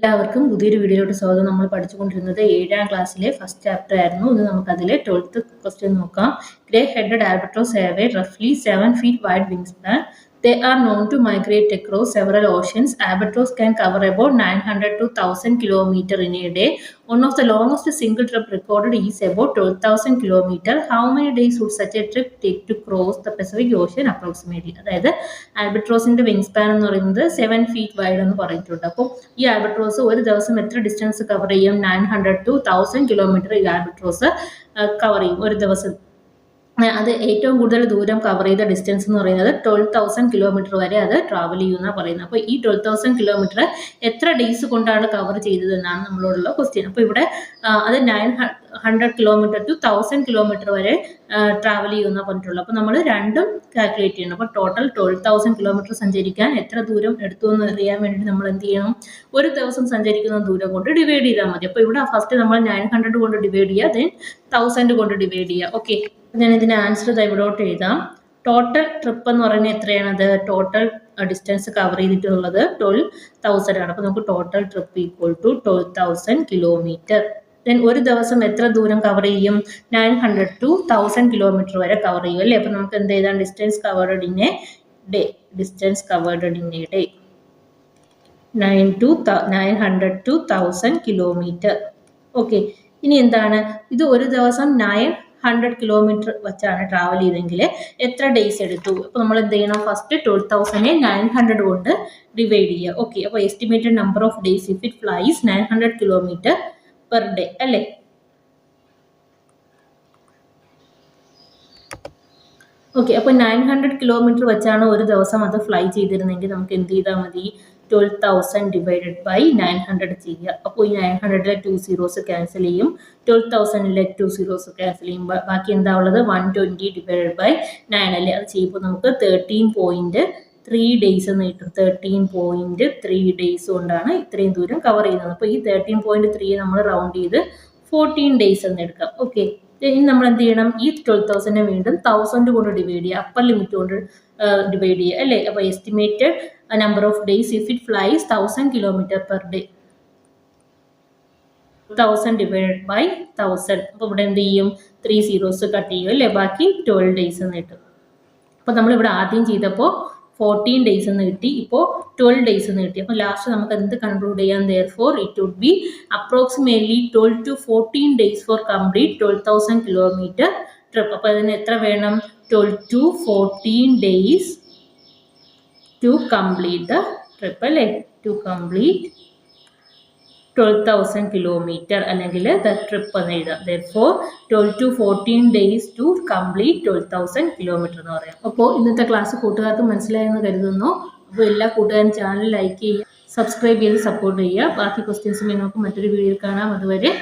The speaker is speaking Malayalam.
എല്ലാവർക്കും പുതിയൊരു വീഡിയോയിലോട്ട് സ്വാഗതം. നമ്മൾ പഠിച്ചുകൊണ്ടിരുന്നത് 7ാം ക്ലാസ്സിലെ ഫസ്റ്റ് ചാപ്റ്റർ ആയിരുന്നു. ഇത് നമുക്ക് അതിലെ 12th ക്വസ്റ്റ്യൻ നോക്കാം. Grey headed albatross have a roughly 7 feet wide wingspan. They are known to migrate across several oceans. Albatross can cover about 900 to 1000 km in a day. One of the longest single trip recorded is about 12,000 km. How many days would such a trip take to cross the Pacific Ocean approximately? അതായത് ആൽബട്രോസിന്റെ വിങ് സ്പാൻ എന്ന് പറയുന്നത് 7 feet വൈഡ് എന്ന് പറഞ്ഞിട്ടുണ്ട്. അപ്പോൾ ഈ ആൽബട്രോസ് ഒരു ദിവസം എത്ര ഡിസ്റ്റൻസ് കവർ ചെയ്യും? 900 to 1000 കിലോമീറ്റർ ഈ ആൽബട്രോസ് കവർ ചെയ്യും ഒരു ദിവസം. അത് ഏറ്റവും കൂടുതൽ ദൂരം കവർ ചെയ്ത ഡിസ്റ്റൻസ് എന്ന് പറയുന്നത് 12,000 കിലോമീറ്റർ വരെ അത് ട്രാവൽ ചെയ്യുമെന്നാണ് പറയുന്നത്. അപ്പോൾ ഈ 12,000 കിലോമീറ്റർ എത്ര ഡേയ്സ് കൊണ്ടാണ് കവർ ചെയ്തതെന്നാണ് നമ്മളോടുള്ള ക്വസ്റ്റ്യൻ. അപ്പോൾ ഇവിടെ അത് 900 കിലോമീറ്റർ ടു 1000 കിലോമീറ്റർ വരെ ട്രാവൽ ചെയ്യുമെന്നാണ് പറഞ്ഞിട്ടുള്ളത്. അപ്പോൾ നമ്മൾ രണ്ടും കാൽക്കുലേറ്റ് ചെയ്യണം. അപ്പോൾ ടോട്ടൽ 12,000 കിലോമീറ്റർ സഞ്ചരിക്കാൻ എത്ര ദൂരം എടുത്തു എന്ന് അറിയാൻ വേണ്ടി നമ്മൾ എന്ത് ചെയ്യണം? ഒരു ദിവസം സഞ്ചരിക്കുന്ന ദൂരം കൊണ്ട് ഡിവൈഡ് ചെയ്താൽ മതി. അപ്പോൾ ഇവിടെ ഫസ്റ്റ് നമ്മൾ 900 കൊണ്ട് ഡിവൈഡ് ചെയ്യുക, ദെൻ 1000 കൊണ്ട് ഡിവൈഡ് ചെയ്യുക. ഓക്കെ, ഞാൻ ഇതിന് ആൻസർ ഇവിടോട്ട് എഴുതാം. ടോട്ടൽ ട്രിപ്പ് എന്ന് പറയുന്നത് എത്രയാണത്? ടോട്ടൽ ഡിസ്റ്റൻസ് കവർ ചെയ്തിട്ടുള്ളത് 12,000 ആണ്. അപ്പോൾ നമുക്ക് total trip equal to 12,000 kilometre. Then ഒരു ദിവസം എത്ര ദൂരം കവർ ചെയ്യും? 900 to 1000 കിലോമീറ്റർ വരെ കവർ ചെയ്യും അല്ലേ? അപ്പോൾ നമുക്ക് എന്ത് ചെയ്താൽ distance covered in A day, distance covered in A day 900 to 1000 kilometre. Okay, ഇനി എന്താണ് ഇത്? ഒരു ദിവസം 900 കിലോമീറ്റർ വെച്ചാണ് ട്രാവൽ ചെയ്തെങ്കിൽ എത്ര ഡേയ്സ് എടുത്തു? അപ്പോൾ നമ്മൾ എന്ത് ചെയ്യണം? ഫസ്റ്റ് 12,000 900 കൊണ്ട് ഡിവൈഡ് ചെയ്യുക. ഓക്കെ, അപ്പോൾ estimated number of days if it flies 900 kilometre per day അല്ലേ? ഓക്കെ, അപ്പോൾ 900 കിലോമീറ്റർ വെച്ചാണ് ഒരു ദിവസം അത് ഫ്ലൈ ചെയ്തിരുന്നെങ്കിൽ നമുക്ക് എന്ത് ചെയ്താൽ മതി? 12,000 ഡിവൈഡഡ് ബൈ 900 ചെയ്യുക. അപ്പോൾ ഈ 900-ലെ 2 സീറോസ് ക്യാൻസൽ ചെയ്യും, 12,000-ലെ 2 സീറോസ് ക്യാൻസൽ ചെയ്യും. ബാക്കി എന്താ ഉള്ളത്? 120 ഡിവൈഡഡ് ബൈ 9 അല്ലേ? അത് ചെയ്യുമ്പോൾ നമുക്ക് 13.3 ഡേയ്സ് എന്ന് കിട്ടും. 13.3 ഡേയ്സ് കൊണ്ടാണ് ഇത്രയും ദൂരം കവർ ചെയ്യുന്നത്. അപ്പോൾ ഈ 13.3 നമ്മൾ റൗണ്ട് ചെയ്ത് 14 ഡേയ്സ് എന്ന് എടുക്കാം. ഓക്കെ, ഇനി നമ്മൾ എന്ത് ചെയ്യണം? ഈ 12,000 വീണ്ടും 1000 കൊണ്ട് ഡിവൈഡ് ചെയ്യുക, അപ്പർ ലിമിറ്റ് കൊണ്ട് ഡിവൈഡ് ചെയ്യുക അല്ലേ? അപ്പോൾ estimated number of days if it flies 1000 kilometre per day, 1000 divided by 1000. അപ്പോൾ ഇവിടെ എന്ത് ചെയ്യും? 3 സീറോസ് കട്ട് ചെയ്യും അല്ലേ? ബാക്കി 12 ഡേയ്സ് എന്ന് കിട്ടും. അപ്പോൾ നമ്മളിവിടെ ആദ്യം ചെയ്തപ്പോൾ 14 ഡേയ്സ് എന്ന് കിട്ടി, ഇപ്പോൾ 12 ഡേയ്സ് എന്ന് കിട്ടി. അപ്പോൾ ലാസ്റ്റ് നമുക്ക് എന്ത് കൺക്ലൂഡ് ചെയ്യാം? therefore it would be approximately 12 to 14 days for complete 12,000 kilometer trip. അപ്പോൾ അതിന് എത്ര വേണം? 12 to 14 days to complete the trip അല്ലേ? to complete 12,000 കിലോമീറ്റർ അല്ലെങ്കിൽ the trip എന്ന് എഴുതാം. therefore 12 to 14 days to complete 12,000 kilometre എന്ന് പറയാം. അപ്പോൾ ഇന്നത്തെ ക്ലാസ് കൂട്ടുകാർക്ക് മനസ്സിലായെന്ന് കരുതുന്നു. അപ്പോൾ എല്ലാ കൂട്ടുകാരും ചാനൽ ലൈക്ക് ചെയ്യുക, സബ്സ്ക്രൈബ് ചെയ്ത് സപ്പോർട്ട് ചെയ്യുക. ബാക്കി ക്വസ്റ്റ്യൻസും നമുക്ക് മറ്റൊരു വീഡിയോയിൽ കാണാം. അതുവരെ